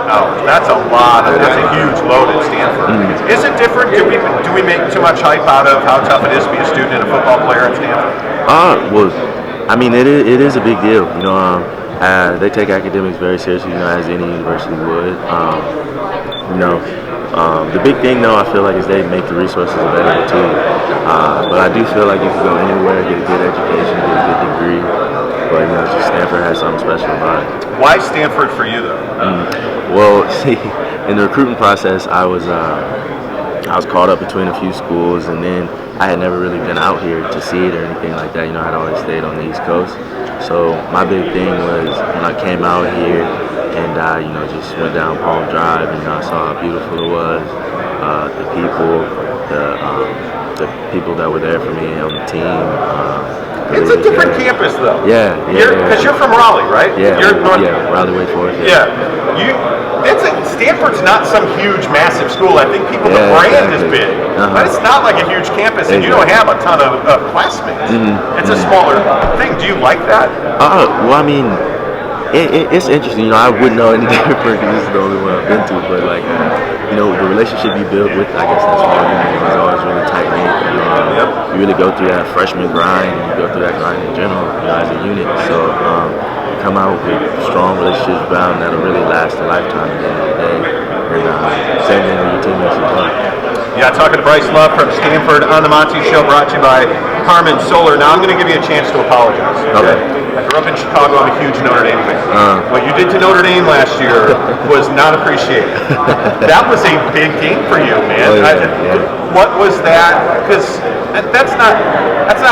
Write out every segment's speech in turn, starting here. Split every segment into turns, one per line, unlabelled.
Oh, that's a huge load at Stanford. Is it different? Do we make too much hype out of how tough it is to be a student and a football player at Stanford?
Well, I mean, it is a big deal. They take academics very seriously, as any university would. The big thing, though, I feel like is they make the resources available to you. But I do feel like you can go anywhere, get a good education, get a good degree. But just Stanford has something special about it.
Why Stanford for you, though?
Well, see, in the recruiting process, I was caught up between a few schools, and then I had never really been out here to see it or anything like that. I'd always stayed on the East Coast. So my big thing was when I came out here and just went down Palm Drive, and I saw how beautiful it was, the people that were there for me on the team.
It's a different campus, though.
Yeah.
Because you're from Raleigh, right?
Yeah, Raleigh, Wake Forest.
Yeah. Stanford's not some huge, massive school. I think the brand is big, but it's not like a huge campus, and you don't have a ton of classmates. It's a smaller thing. Do you like that?
Well, I mean, it's interesting. I wouldn't know any different because this is the only one I've been to. But the relationship you build with, I guess that's all. Is always really tight knit. You really go through that freshman grind, and you go through that grind in general, as a unit. So you come out with strong relationships bound that'll really last a lifetime at the end of the day. And same thing with your teammates as well.
Yeah, talking to Bryce Love from Stanford on the Monty Show, brought to you by Harmon Solar. Now I'm going to give you a chance to apologize.
Okay.
I grew up in Chicago. I'm a huge Notre Dame fan. What you did to Notre Dame last year was not appreciated. That was a big game for you, man. What was that? Because that's not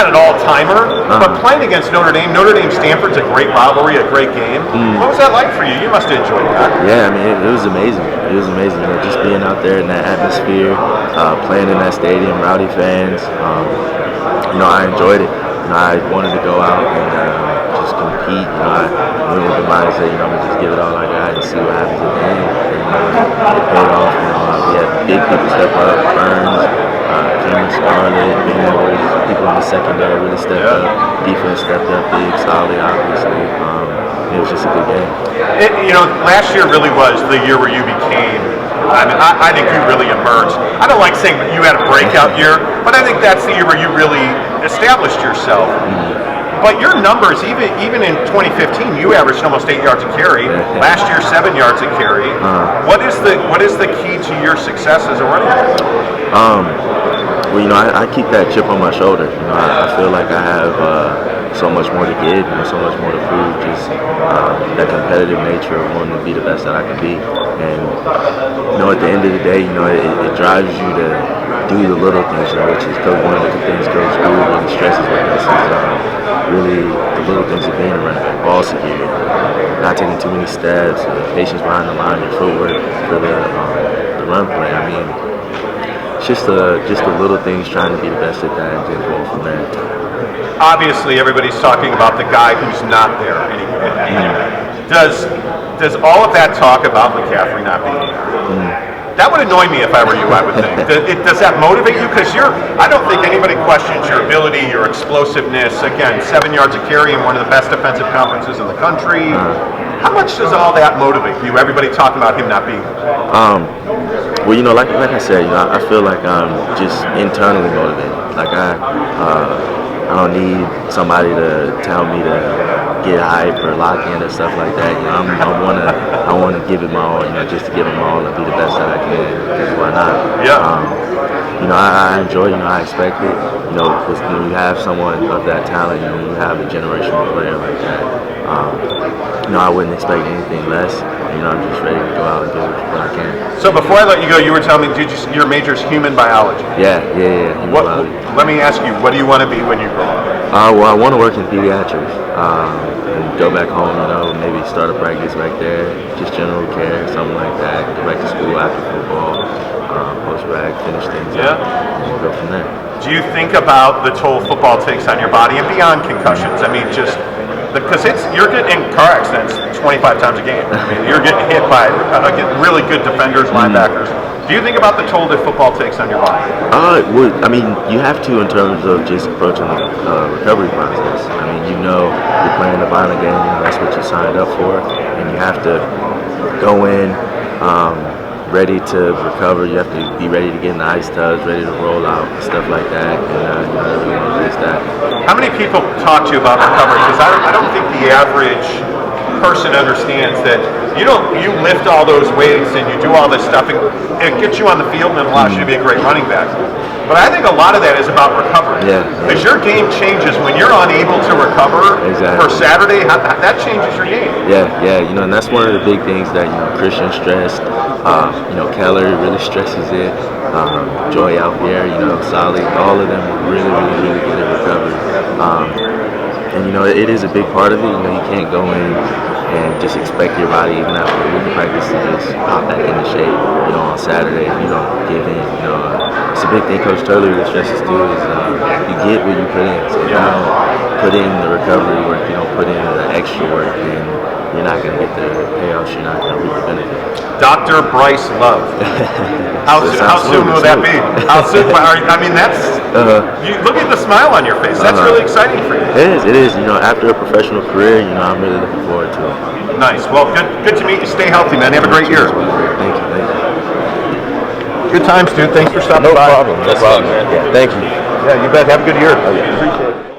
an all-timer, but playing against Notre Dame Stanford's a great rivalry, a great game. What was that like for you? You must have enjoyed that.
Yeah, I mean, it was amazing. It was amazing, just being out there in that atmosphere, playing in that stadium, rowdy fans. I enjoyed it. I wanted to go out and just compete. I went with the mindset, I'm gonna just give it all I got and see what happens at the end. And it paid off. We had big people step up, Burns, Cameron Scarlett, Bengals, people in the secondary really stepped up. Defense stepped up big, solid, obviously. It was just a good game.
Last year really was the year where you became. I think you really emerged. I don't like saying you had a breakout year, but I think that's the year where you really established yourself. But your numbers, even in 2015, you averaged almost 8 yards a carry. Last year, 7 yards a carry. What is the key to your success as a running back?
Well, I keep that chip on my shoulder. I feel like I have so much more to give, so much more to prove. Just that competitive nature of wanting to be the best that I can be. And at the end of the day, it drives you to do the little things, which is one of the things Coach Gould really stresses with us is really the little things of being a running back, ball security, not taking too many steps, patience behind the line, and footwork for the run play. I mean, it's just the little things, trying to be the best at that and then going from there.
Obviously, everybody's talking about the guy who's not there anymore. Does all of that talk about McCaffrey not being there? That would annoy me if I were you, I would think. Does that motivate you? Because I don't think anybody questions your ability, your explosiveness. Again, 7 yards a carry in one of the best defensive conferences in the country. How much does all that motivate you? Everybody talking about him not being there.
Well, like I said, I feel like I'm just internally motivated. Like I don't need somebody to tell me to get hype or lock in or stuff like that. I wanna give it my all, just to give it my all and be the best that I can. Because why not?
Yeah.
I enjoy. I expect it. Because when you have someone of that talent, when you have a generational player like that, I wouldn't expect anything less. I'm just ready to go out and do what I can.
So before I let you go, you were telling me your major is human biology.
Yeah. Human biology.
Let me ask you, what do you want to be when you grow up?
Well, I want to work in pediatrics and go back home, maybe start a practice back there, just general care, something like that. Go back to school after football, post-back, finish things up, and go from there.
Do you think about the toll football takes on your body and beyond concussions? I mean, just because you're getting in car accidents 25 times a game. I mean, you're getting hit by really good defenders, linebackers. Do you think about the toll that football takes on your body?
You have to in terms of just approaching the recovery process. You're playing a violent game, that's what you signed up for, and you have to go in ready to recover. You have to be ready to get in the ice tubs, ready to roll out, stuff like that. And everyone gets that.
How many people talk to you about recovery? Because I don't think the average person understands that you lift all those weights and you do all this stuff and it gets you on the field and it allows you to be a great running back. But I think a lot of that is about recovery.
Yeah.
Because your game changes when you're unable to recover for Saturday. That changes your game.
Yeah, and that's one of the big things that Christian stressed. Keller really stresses it. Joy out there, Solid, all of them are really, really, really good at recovery. And it is a big part of it. You can't go in and just expect your body, even after a week of practice, to just pop back into shape. On Saturday, if you don't give in, it's a big thing Coach Turley really stresses too, is you get what you put in. So if you don't put in the recovery work, you don't put in the extra work, then you're not going to get the payoffs, you're not going to reap the benefit.
Dr. Bryce Love. How soon will that be? How soon? I mean, that's, you look at the smile on your face. That's really exciting for you.
It is. After a professional career, I'm really looking forward to it.
Nice. Well, good to meet you. Stay healthy, man. Have a great year.
Thank you.
Good times, dude. Thanks for stopping by.
No problem. Yeah, thank you.
Yeah, you bet. Have a good year.
Appreciate it.